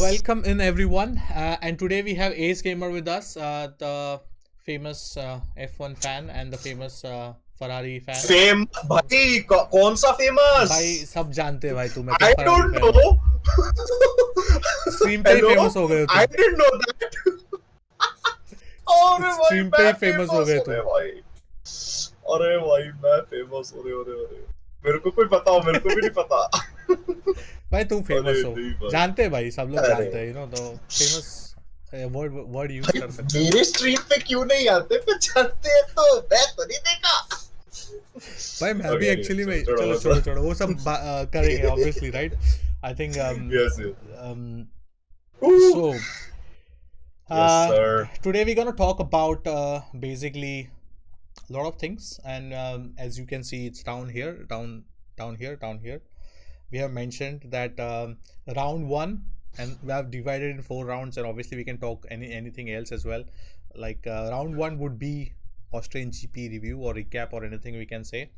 welcome in everyone. And today we have Ace Gamer with us, the famous F1 fan and the famous Ferrari fan. Fame भाई कौन सा famous? भाई सब जानते हैं भाई, तू मैं तो I फरारी don't फैन हूँ. know. स्ट्रीम पे ही Hello? फेमस हो गए I तुम. didn't know that. अरे भाई स्ट्रीम पे मैं ही फेमस हो फेमस गए हो तुम. रहे भाई. अरे भाई मैं फेमस हो रहे. मेरे को कोई पता हो, मेरे को भी नहीं पता. भाई तुम अरे फेमस हो. नहीं भाई. जानते हैं भाई, सब लोग अरे जानते हैं, तो फेमस वर्ड वर्ड यूज भाई कर सकते हैं. मेरे स्ट्रीम पे क्यों नहीं आते? पे जानते हैं तो मैं तो नहीं देखा. भाई मैं भी Okay, एक्चुअली में, छोड़ो चलो मतलब. छोड़ो वो सब करेंगे obviously, right. I think Yes, yes. so Ooh. Yes, sir. today we're going to talk about basically a lot of things, and as you can see, it's down here, down here. We have mentioned that round one, and we have divided in 4 rounds, and obviously we can talk anything else as well. Like round one would be Austrian GP review or recap or anything we can say,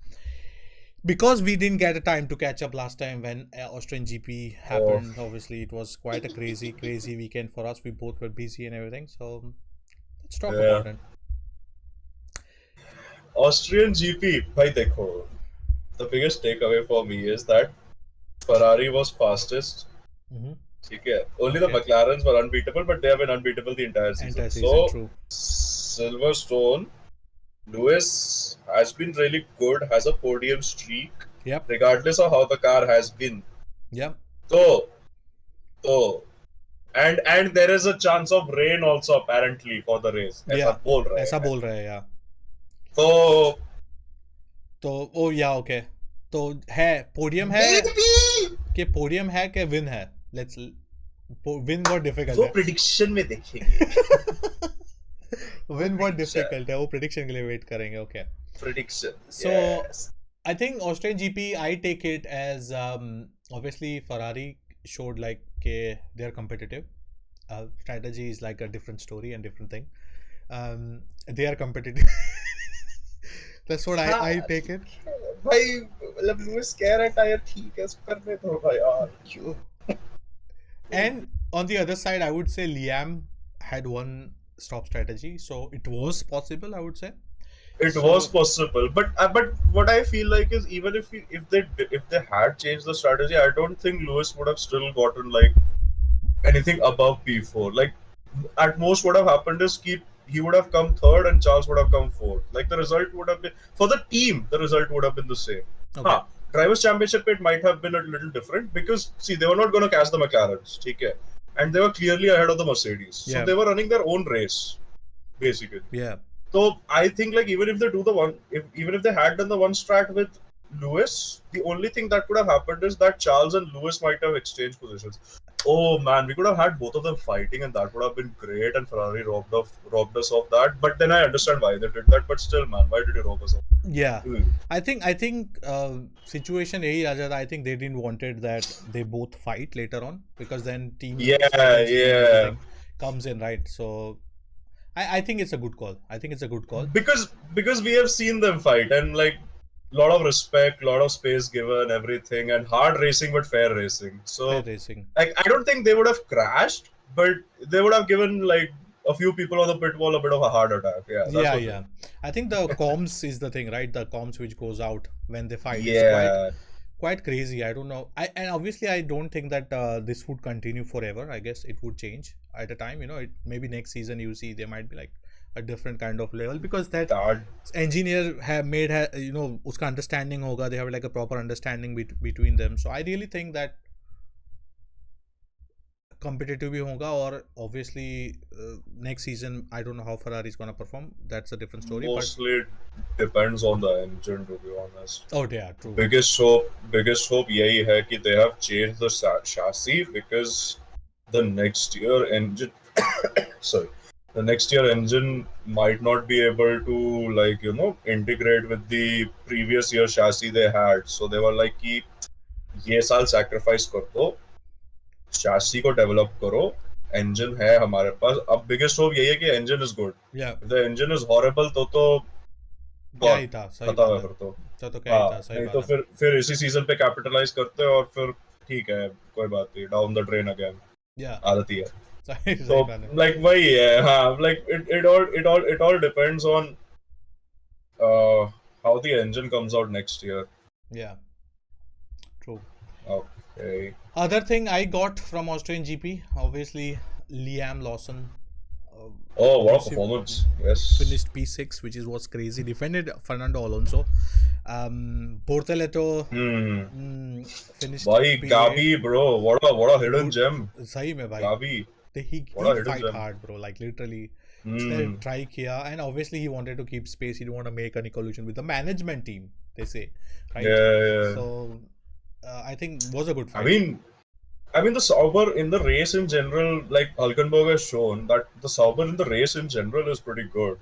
because we didn't get a time to catch up last time when Austrian GP happened. Obviously it was quite a crazy weekend for us. We both were busy and everything, so let's talk Yeah. about it. Austrian GP, bhai dekho, the biggest takeaway for me is that Ferrari was fastest. ठीक है. Only the Okay. McLarens were unbeatable, but they have been unbeatable the entire season. Entire season, So, true. Silverstone, Lewis has been really good, has a podium streak, Yep. regardless of how the car has been. Yep. So, and there is a chance of rain also apparently for the race. ऐसा Yeah. बोल रहे ऐसा हैं. बोल रहे हैं, yeah. तो ओ या ओके, तो है पोडियम है maybe कि पोडियम है कि विन है. लेट्स विन बहुत डिफिकल्ट वो है. प्रेडिक्शन में देखेंगे. विन बहुत डिफिकल्ट है, वो प्रेडिक्शन के लिए वेट करेंगे. Okay, Prediction. so Yes. I think Austrian GP, I take it as obviously Ferrari showed like they are competitive. Strategy is like a different story and different thing. They are competitive. That's what I take it. भाई मतलब Louis कह रहा है tyre ठीक है, उसको करने दो भाई यार. क्यों? And on the other side, I would say Liam had one stop strategy, so it was possible, I would say. It was possible, but what I feel like is even if they had changed the strategy, I don't think Lewis would have still gotten like anything above P4. Like at most, what have happened is he would have come third and Charles would have come fourth. Like the result would have been for the team, the result would have been the same. Okay. Drivers' Championship it might have been a little different because see they were not going to catch the McLarens, okay? And they were clearly ahead of the Mercedes, Yeah. so they were running their own race, basically. Yeah. So I think like even if they do the one, even if they had done the one strat with Lewis, the only thing that could have happened is that Charles and Lewis might have exchanged positions. Oh man, we could have had both of them fighting, and that would have been great. And Ferrari robbed us of that. But then I understand why they did that. But still, man, why did you rob us of? Yeah, I think situation यही आ जाता. I think they didn't wanted that they both fight later on, because then team strategy and everything comes in, right? So I think it's a good call. Because we have seen them fight, and like lot of respect, lot of space given, everything, and hard racing but fair racing. So Fair racing. Like I don't think they would have crashed, but they would have given like a few people on the pit wall a bit of a heart attack. Yeah. I think the comms is the thing, right? The comms which goes out when they fight is quite crazy. I don't know. And obviously I don't think that this would continue forever. I guess it would change at a time. It maybe next season you see there might be like a different kind of level, because that engineer have made uska understanding hoga. They have like a proper understanding between them. So I really think that competitive bhi hoga, or obviously next season I don't know how Ferrari is going to perform. That's a different story. Mostly it depends on the engine, to be honest. Oh yeah, true. Biggest hope yahi hai ki they have changed the chassis, because the next year engine the next year engine might not be able to like integrate with the previous year chassis they had. So they were like ki ye saal sacrifice kar do, chassis को develop करो, engine है हमारे पास. अब biggest hope यही है कि engine is good. If the engine is horrible तो क्या ही था, सही खत्म बात है. तो क्या ही था, सही नहीं बात तो फिर इसी सीजन पे कैपिटलाइज करते हैं और फिर ठीक है, कोई बात नहीं, down the drain again. Yeah. आदती है. सही So बात है. like वही है, हाँ, like it all depends on how the engine comes out next year. Yeah, true. Okay. Other thing I got from Austrian GP, obviously Liam Lawson uh, Oh, what a received performance! Yes. finished P6, which was crazy. Defended Fernando Alonso. Bortoleto Hmm. finished भाई P8. Gabi, bro, what a hidden Good, gem. सही में भाई. Gabi, He what a hidden fight gem. hard, bro. Like literally, उसने Hmm. try किया, and obviously he wanted to keep space. He didn't want to make any collision with the management team. They say, Yeah, right? yeah, yeah. So I think was a good I fight. mean, I mean the Sauber in the race in general, like Hulkenberg has shown that the Sauber in the race in general is pretty good.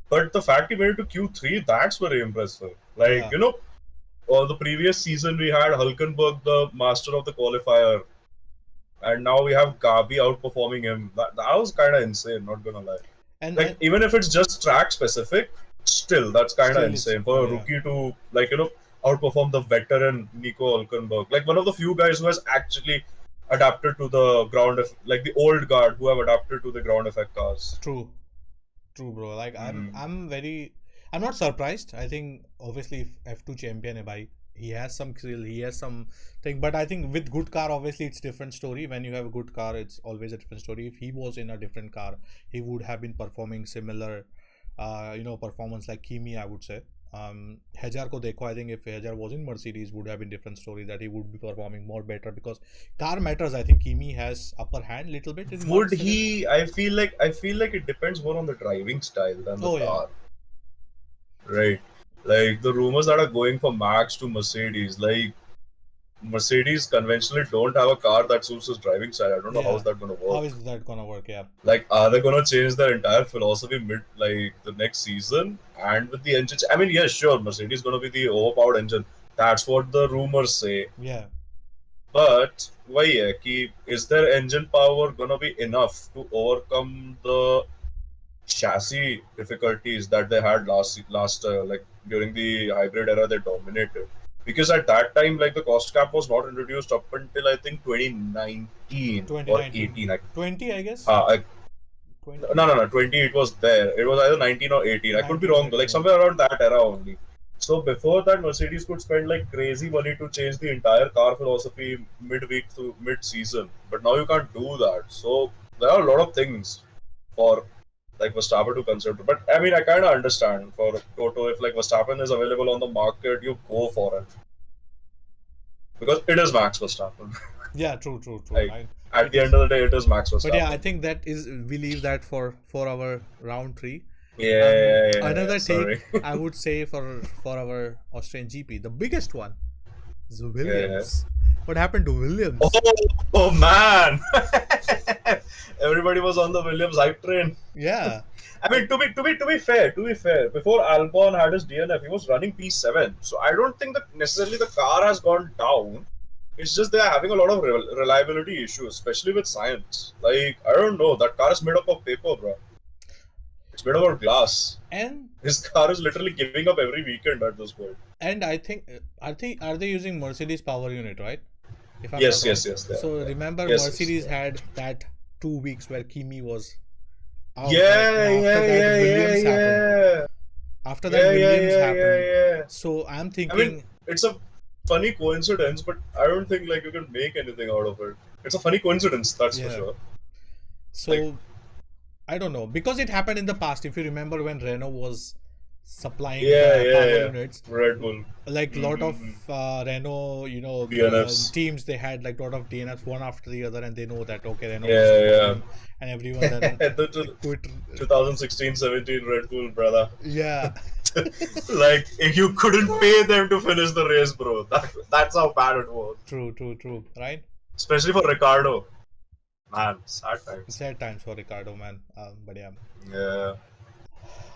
But the fact he made it to Q3, that's very impressive. Like, Yeah, the previous season we had Hulkenberg, the master of the qualifier, and now we have Gabi outperforming him. That was kind of insane, not gonna lie. Like, and even if it's just track specific, still, that's kind of still it's insane for a yeah. rookie to, like, outperform the veteran Nico Hulkenberg. Like, one of the few guys who has actually adapted to the ground, like the old guard who have adapted to the ground effect cars. True, true, bro. Like Mm. I'm not surprised. I think obviously if F2 champion है भाई, he has some skill, he has some thing. But I think with good car, obviously it's different story. When you have a good car, it's always a different story. If he was in a different car, he would have been performing similar, performance like Kimi, I would say. Hajar ko dekho, I think if Hajar was in Mercedes, would have been different story that he would be performing more better because car matters. I think Kimi has upper hand little bit in Would Mercedes. he? I feel like it depends more on the driving style than the Oh yeah, car, right? Like the rumors that are going for Max to Mercedes, like Mercedes conventionally don't have a car that suits his driving style. I don't know how's yeah. that going to How work. is that gonna work? Yeah, Like, are they going to change their entire philosophy mid, like, the next season? And with the engine, I mean, yes, sure, Mercedes is going to be the overpowered engine. That's what the rumors say. yeah. But why, is their engine power going to be enough to overcome the chassis difficulties that they had last like during the hybrid era? They dominated because at that time, like, the cost cap was not introduced up until I think 2019 or 2019, 18. 20, I guess. I 20, no, 20. It was there. It was either 19 or 18. I could be 19 or wrong though. 18. Like Yeah, somewhere around that era only. So before that, Mercedes could spend like crazy money to change the entire car philosophy midweek to mid-season. But now you can't do that. So there are a lot of things for like Verstappen to consider. But I mean, I kind of understand for Toto, if like Verstappen is available on the market, you go for it because it is Max Verstappen. yeah. True, true, true. Like Right. at It the is. end of the day, it is Max But yeah, I Verstappen. think that is we leave that for our round three. Yeah, yeah, yeah, yeah. Another take Sorry. I would say for our Austrian GP, the biggest one is Yeah. Williams. What happened to Oh, Williams? oh man! Everybody was on the Williams hype train. Yeah, I mean, to be fair, before Albon had his DNF, he was running P7. So I don't think that necessarily the car has gone down. It's just they are having a lot of reliability issues, especially with science. Like, I don't know, that car is made up of paper, bro. It's made up of glass. and His car is literally giving up every weekend at this point. I think are they using Mercedes power unit, right? If I'm not Yes, wrong. yes, yes, they are. So They are. remember, Yes, yes, Mercedes they are. had that 2 weeks where Kimi was out, right? And Yeah, after yeah, that, yeah, yeah, Williams happened. yeah. After that, Yeah, yeah, Williams yeah, yeah, happened. yeah. So I'm I mean, thinking, it's a funny coincidence, but I don't think like you can make anything out of it. It's a funny coincidence, that's for yeah. sure. Like, So I don't know because it happened in the past. If you remember when Renault was supplying yeah, the yeah, power yeah. units, Red Bull. like lot of Mm-hmm. Renault, DNFs. teams, they had like lot of DNFs one after the other, and they know that okay, Renault was Yeah, yeah. supplying, and everyone then The quit. 2016-17 Red Bull, brother. Yeah, Like, if you couldn't pay them to finish the race, bro. That's how bad it was. true, true, true. Right. Especially for Ricardo. Man, sad times. Sad times for Ricardo, man. But yeah, Yeah.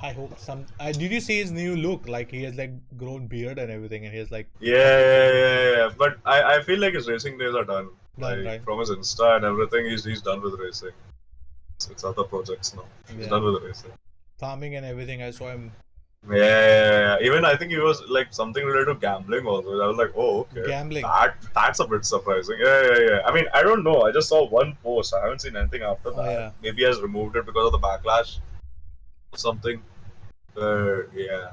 I hope some. Did you see his new look? Like he has like grown beard and everything, and he has like Yeah, uppercut yeah, and yeah, everything yeah. But I feel like his racing days are done. done, Like right? from his Insta and everything, he's done with racing. It's other projects now. He's Yeah, done with racing. farming and everything. I saw him. Yeah. Even I think it was like something related to gambling also. I was like, oh, okay, Gambling. that's a bit surprising. Yeah. I mean, I don't know. I just saw one post. I haven't seen anything after Oh that. yeah, Maybe he has removed it because of the backlash or something. But yeah.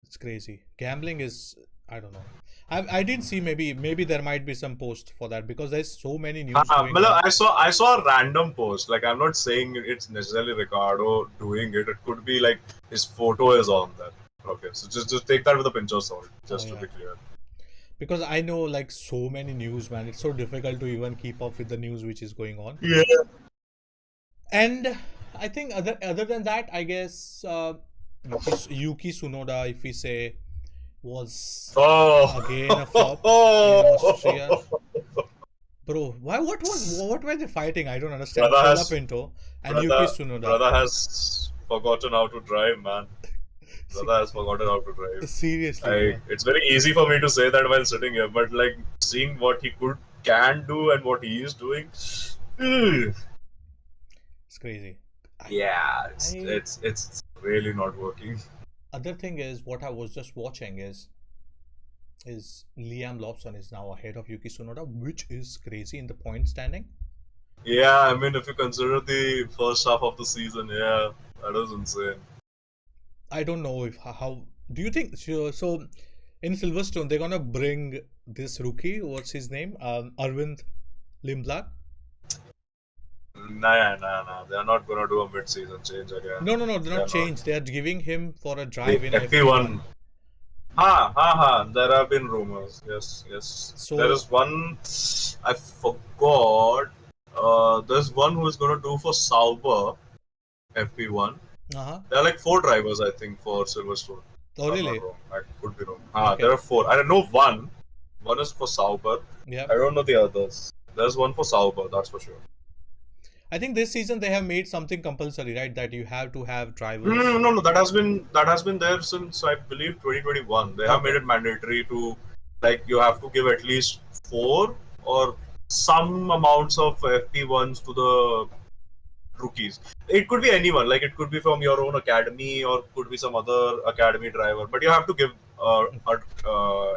it's crazy. Gambling is, I don't know. I didn't see, maybe there might be some post for that because there's so many news going Matlab, on. I saw a random post. Like I'm not saying it's necessarily Ricardo doing it. It could be like his photo is on there. Okay, so just take that with a pinch of salt, Oh just to yeah. be clear. Because I know like so many news, man. It's so difficult to even keep up with the news which is going on. Yeah. And I think other than that, I guess Yuki Tsunoda, if we say, was again a flop in Austria. Oh, Bro, why? What were they fighting? I don't understand. brother Cola has Pinto and Yuki brother Tsunoda. brother has forgotten how to drive, man. Se- Brother has forgotten how to drive. Seriously, bro. It's very easy for me to say that while sitting here, but like seeing what he can do and what he is doing, hmm, It's crazy. I, yeah, I it's really not working. Other thing is what I was just watching is Liam Lawson is now ahead of Yuki Tsunoda, which is crazy in the point standing. Yeah, I mean, if you consider the first half of the season, yeah, that is insane. I don't know if how do you think so in Silverstone they're gonna bring this rookie, what's his name? Arvind Limblad. Nah. They're not gonna do a mid-season change again. No, they're not They're not. changed. They are giving him for a The drive in FP1. FP1. Ha. There have been rumors. Yes. There So is one. I forgot. There's one who is gonna do for Sauber FP1. uh-huh. There are like four drivers, I think, for Silverstone. Oh If I'm not really? wrong. I could be wrong. There Okay. are four. I know one. One is for Sauber. Yeah. I don't know the others. There's one for Sauber, that's for sure. I think this season they have made something compulsory, right? That you have to have drivers. No. That has been there since I believe 2021. They have made Okay. it mandatory to like you have to give at least four or some amounts of FP1s to the rookies. It could be anyone, like it could be from your own academy or could be some other academy driver, but you have to give a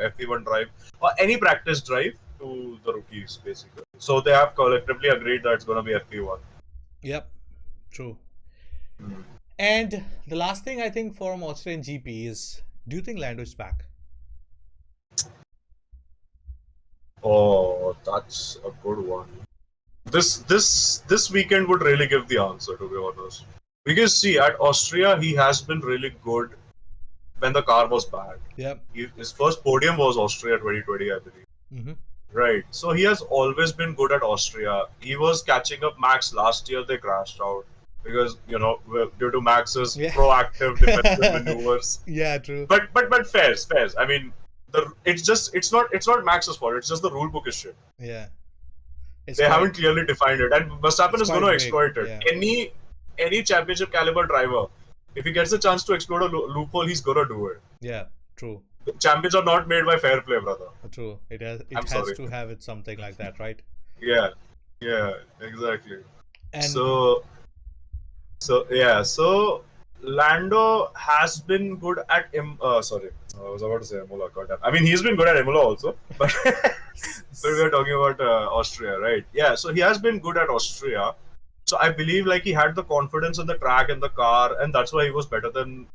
FP1 drive or any practice drive to the rookies basically. So they have collectively agreed that it's going to be FP1. Yep. True. Hmm. And the last thing I think from Austrian GP is, do you think Lando is back? Oh, that's a good one. This weekend would really give the answer, to be honest. Because see, at Austria, he has been really good when the car was bad. Yep. His first podium was Austria 2020, I believe. Mm-hmm. Right. So he has always been good at Austria. He was catching up Max last year. They crashed out because due to Max's Yeah. proactive defensive maneuvers. Yeah, true. But fairs. I mean, it's not Max's fault. It's just the rule book is shit. Yeah. It's They quite haven't clearly defined it, and Verstappen it's is going quite to vague. exploit it. Yeah. Any championship caliber driver, if he gets a chance to exploit a loophole, he's going to do it. Yeah, true. Champions are not made by fair play, brother. True. It I'm has sorry. to have it something like that, right? Yeah, yeah, exactly. And So, so Lando has been good at sorry, I was about to say Imola. God damn. I mean, he's been good at Imola also, but but we are talking about Austria, right? Yeah, so he has been good at Austria. So I believe like he had the confidence in the track and the car, and that's why he was better than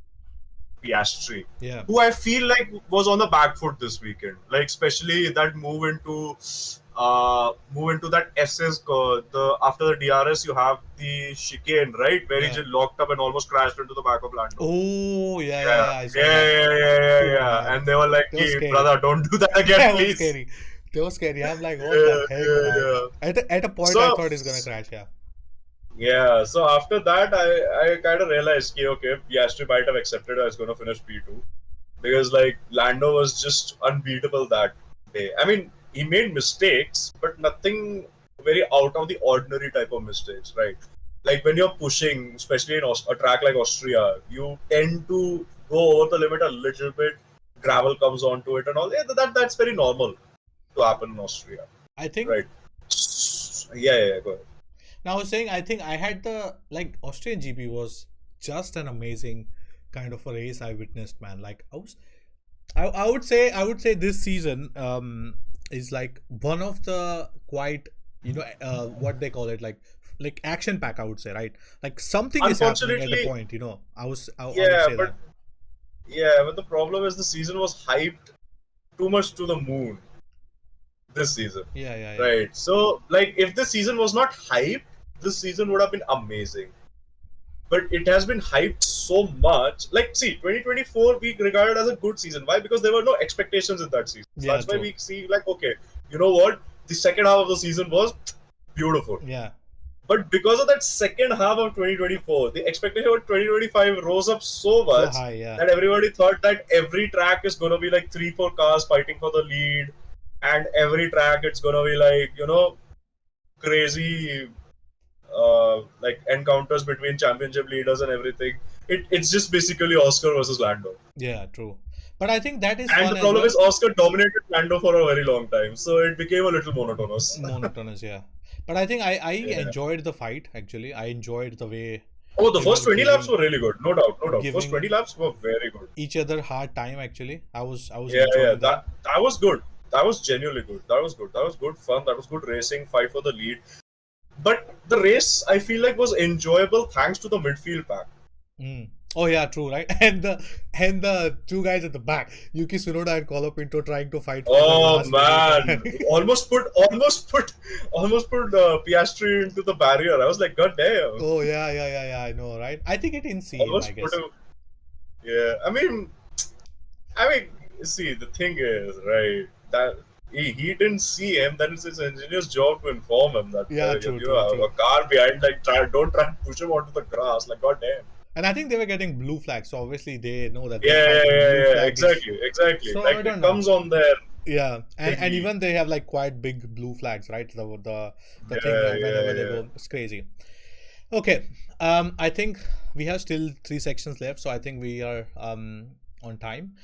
Piastri, yeah. who I feel like was on the back foot this weekend. Like especially that move into that SS the after the DRS you have the chicane, right, where he Yeah. just locked up and almost crashed into the back of Lando. Oh, Yeah, I saw that. Oh yeah. man. And they were like, That was "Hey, scary. brother, don't do that again, That was please." scary. That was scary. I'm like, what the heck, man? Yeah. At a point I So thought he's gonna crash, yeah. yeah, so after that, I kind of realized, okay, Piastri might have accepted I was going to finish P2 because like Lando was just unbeatable that day. I mean, he made mistakes, but nothing very out of the ordinary type of mistakes, right? Like when you're pushing, especially in a track like Austria, you tend to go over the limit a little bit. Gravel comes onto it and all. Yeah, that's very normal to happen in Austria, I think right? Yeah. Go ahead. now I was saying I think I had the like Austrian GP was just an amazing kind of a race I witnessed, man. Like I would say this season is like one of the quite, what they call it, like action pack, I would say, right? Like something is happening at the Unfortunately, point, I would yeah, say but that. the problem is the season was hyped too much to the moon this season, Yeah, yeah, yeah. right? So, like, if the season was not hyped, this season would have been amazing. But it has been hyped so much. Like, see, 2024 we regarded as a good season. Why? Because there were no expectations in that season. So Yeah, that's why true. we see, like, okay, you know what? The second half of the season was beautiful. Yeah. But because of that second half of 2024, the expectation of 2025 rose up so So much high, yeah. that everybody thought that every track is going to be like 3, 4 cars fighting for the lead, and every track it's going to be like, crazy like encounters between championship leaders and everything. It's just basically Oscar versus Lando. Yeah, true. But I think that is And fun the as problem well. is Oscar dominated Lando for a very long time, so it became a little monotonous. Monotonous, yeah. But I think I Yeah. enjoyed the fight, actually. I enjoyed the way Oh, the they were first 20 laps giving were really good, no doubt, no doubt. First 20 giving laps were very good. each other hard time, actually. I was Yeah, yeah, enjoying that. that was good. That was genuinely good. That was good. That was good fun. That was good racing, fight for the lead. But the race, I feel like, was enjoyable thanks to the midfield pack. Mm. Oh yeah, true, right? And the two guys at the back, Yuki Tsunoda and Colo Pinto, trying to fight for the Oh last position. man, almost put Piastri into the barrier. I was like, God damn, Oh yeah, yeah, yeah, yeah. I know, right? I think it didn't see him, I almost put guess. him. Yeah, I mean, see, the thing is, right, that he didn't see him. Then it's his engineer's job to inform him that Yeah, true, you true, have true. a car behind. Like, don't try and push him onto the grass. Like, God damn. And I think they were getting blue flags, so obviously they know that Yeah, that yeah, fighting yeah, blue yeah. flag is. Exactly, exactly. So I Like, don't it know. comes on their Yeah, and thingy. even they have like quite big blue flags, right? The thing Yeah, yeah, whenever they yeah. go, it's crazy. Okay, I think we have still three sections left, so I think we are on time.